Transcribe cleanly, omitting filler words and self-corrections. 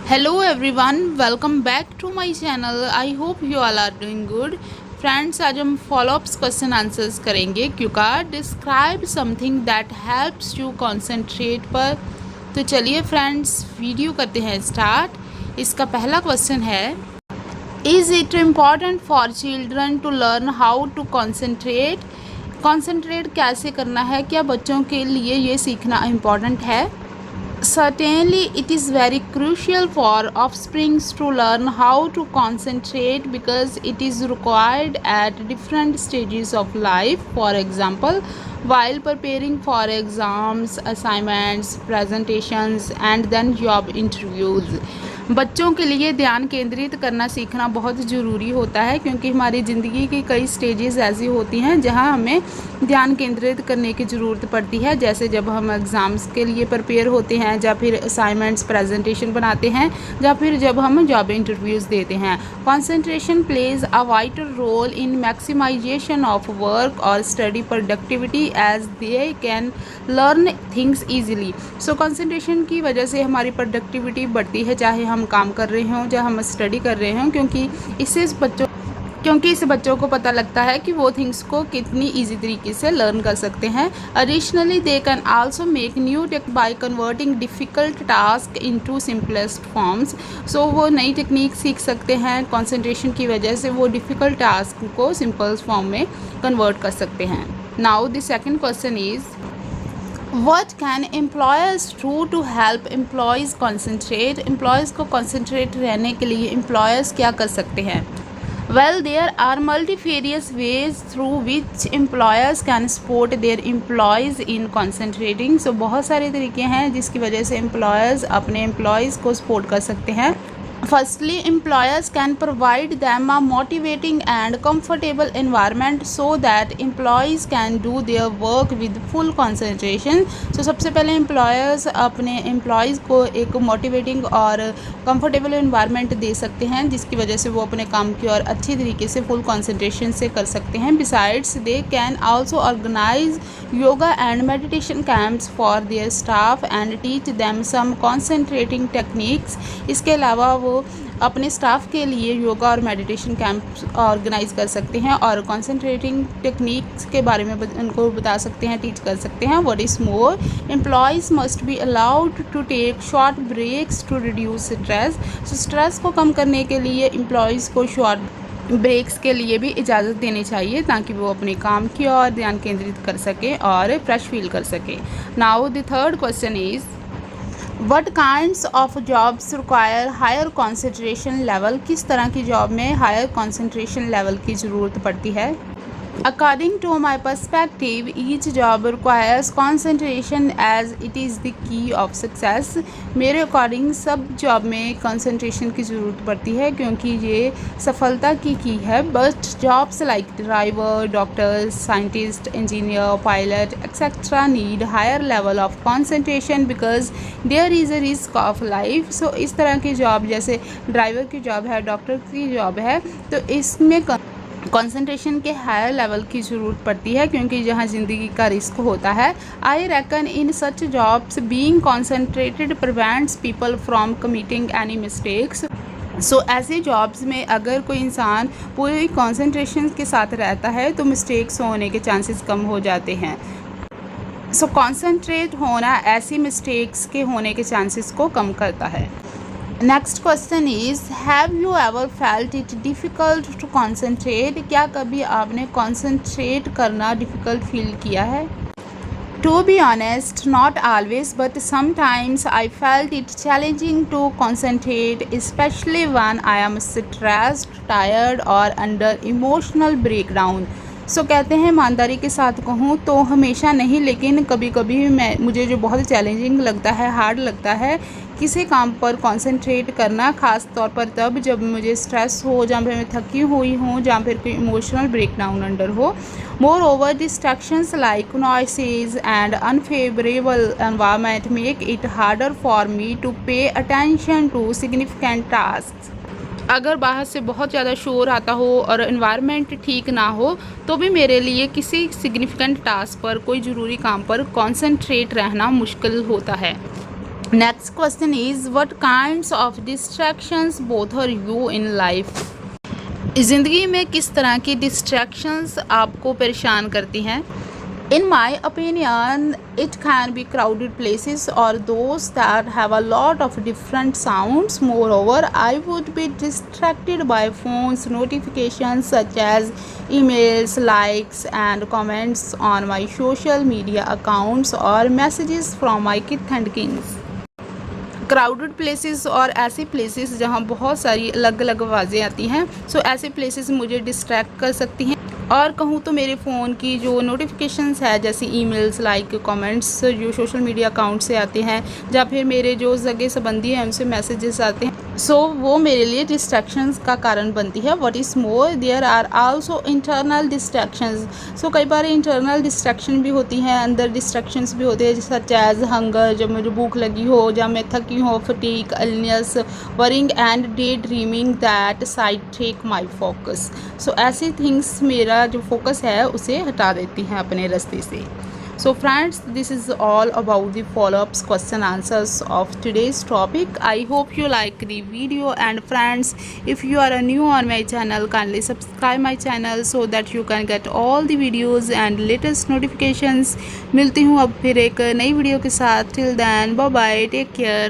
Hello everyone, welcome back to my channel. I hope you all are doing good. Friends, आज हम follow-ups question answers करेंगे क्योंकि describe something that helps you concentrate पर। तो चलिए friends, video करते हैं स्टार्ट। इसका पहला क्वेश्चन है, is it important for children to learn how to concentrate. Concentrate कैसे करना है, क्या बच्चों के लिए ये सीखना इम्पॉर्टेंट है? Certainly, it is very crucial for offsprings to learn how to concentrate because it is required at different stages of life. For example, while preparing for exams, assignments, presentations, and then job interviews. बच्चों के लिए ध्यान केंद्रित करना सीखना बहुत ज़रूरी होता है क्योंकि हमारी ज़िंदगी की कई स्टेजेस ऐसी होती हैं जहां हमें ध्यान केंद्रित करने की ज़रूरत पड़ती है, जैसे जब हम एग्ज़ाम्स के लिए प्रिपेयर होते हैं, या फिर असाइनमेंट्स प्रेजेंटेशन बनाते हैं, या फिर जब हम जॉब इंटरव्यूज़ देते हैं। Concentration plays a vital role in maximization of work और study productivity as they can learn things easily. So concentration की वजह से हमारी प्रोडक्टिविटी बढ़ती है, चाहे हम काम कर रहे हों या हम स्टडी कर रहे हों, क्योंकि इससे बच्चों को पता लगता है कि वो थिंग्स को कितनी इजी तरीके से लर्न कर सकते हैं। Additionally they can also make new tech by converting difficult task into simplest forms. So वो नई टेक्निक सीख सकते हैं, कंसंट्रेशन की वजह से वो डिफ़िकल्ट टास्क को सिंपल फॉर्म में कन्वर्ट कर सकते हैं। Now the second question is, What can employers do to help employees concentrate? Employees को concentrate रहने के लिए employers क्या कर सकते हैं? Well, there are multifarious ways through which employers can support their employees in concentrating. So बहुत सारे तरीके हैं जिसकी वजह से employers अपने employees को support कर सकते हैं। Firstly, employers can provide them a motivating and comfortable environment so that employees can do their work with full concentration. So सबसे पहले employers अपने employees को एक motivating और comfortable environment दे सकते हैं जिसकी वजह से वो अपने काम की और अच्छी तरीके से full concentration से कर सकते हैं। Besides, they can also organize yoga and meditation camps for their staff and teach them some concentrating techniques. इसके अलावा वो अपने स्टाफ के लिए योगा और मेडिटेशन कैंप ऑर्गेनाइज कर सकते हैं और कॉन्सेंट्रेटिंग टेक्निक्स के बारे में उनको बता सकते हैं, टीच कर सकते हैं। What is more, employees must be allowed to take short breaks to reduce stress. So stress को कम करने के लिए एम्प्लॉयज़ को शॉर्ट ब्रेक्स के लिए भी इजाज़त देनी चाहिए ताकि वो अपने काम की ओर ध्यान केंद्रित कर सकें और फ्रेश फील कर सकें। Now the third question is, What kinds of jobs require higher concentration level? किस तरह की जॉब में हायर concentration level की ज़रूरत पड़ती है? According to my perspective, each job requires concentration as it is the key of success. मेरे according सब जॉब में concentration की ज़रूरत पड़ती है क्योंकि ये सफलता की है। But jobs like driver, doctor, scientist, engineer, pilot, etc. need higher level of concentration because there is a risk of life. So इस तरह की जॉब जैसे ड्राइवर की जॉब है, डॉक्टर की जॉब है, तो इसमें कंसंट्रेशन के हायर लेवल की ज़रूरत पड़ती है क्योंकि जहाँ ज़िंदगी का रिस्क होता है। I reckon in such jobs being concentrated prevents people from committing any mistakes. So ऐसे जॉब्स में अगर कोई इंसान पूरी कंसंट्रेशन के साथ रहता है तो मिस्टेक्स होने के चांसेस कम हो जाते हैं। सो कॉन्सेंट्रेट होना ऐसी मिस्टेक्स के होने के चांसेस को कम करता है। Next question is, have you ever felt it difficult to concentrate? क्या कभी आपने कॉन्सेंट्रेट करना डिफ़िकल्ट फील किया है? To be honest, not always but sometimes I felt it challenging to concentrate specially when I am stressed, tired और under emotional breakdown. So कहते हैं, ईमानदारी के साथ कहूँ तो हमेशा नहीं, लेकिन कभी कभी मुझे जो बहुत चैलेंजिंग लगता है, हार्ड लगता है किसी काम पर कंसंट्रेट करना, ख़ास तौर पर तब जब मुझे स्ट्रेस हो, जहाँ पर मैं थकी हुई हूँ, जहाँ पर कोई इमोशनल ब्रेकडाउन अंडर हो। Moreover distractions like noises and unfavourable environment make it harder for me to pay attention to significant task. अगर बाहर से बहुत ज़्यादा शोर आता हो और एनवायरनमेंट ठीक ना हो तो भी मेरे लिए किसी सिग्निफिकेंट टास्क पर, कोई ज़रूरी काम पर कंसंट्रेट रहना मुश्किल होता है। Next question is, what kinds of distractions bother you in life? ज़िंदगी में किस तरह की डिस्ट्रैक्शंस आपको परेशान करती हैं? In my opinion, it can be crowded places or those that have a lot of different sounds. Moreover, I would be distracted by phone's notifications such as emails, likes, and comments on my social media accounts or messages from my kith and kins. Crowded places और ऐसे places जहाँ बहुत सारी अलग अलग आवाज़ें आती हैं, सो ऐसे प्लेसेस मुझे डिस्ट्रैक्ट कर सकती हैं। और कहूँ तो मेरे फ़ोन की जो नोटिफिकेशंस है, जैसे ईमेल्स, लाइक, कमेंट्स जो सोशल मीडिया अकाउंट से आते हैं, या फिर मेरे जो सगे संबंधी हैं उनसे मैसेजेस आते हैं, सो वो मेरे लिए डिस्ट्रैक्शंस का कारण बनती है। What is more, there are also internal distractions. So कई बार इंटरनल डिस्ट्रैक्शन भी होती हैं, अंदर डिस्ट्रैक्शंस भी होते हैं, सच एज हंगर, जब मुझे भूख लगी हो, जब मैं थकी हो, fatigue, illness, worrying and day dreaming that sidetrack my focus. So ऐसी थिंग्स मेरा जो फोकस है उसे हटा देती हैं अपने रास्ते से। So friends, this is all about the follow-ups question answers of today's topic. I hope you like the video, and friends, if you are new on my channel, kindly subscribe my channel so that you can get all the videos and latest notifications. मिलती हूँ अब फिर एक नई video के साथ. Till then, bye bye, take care.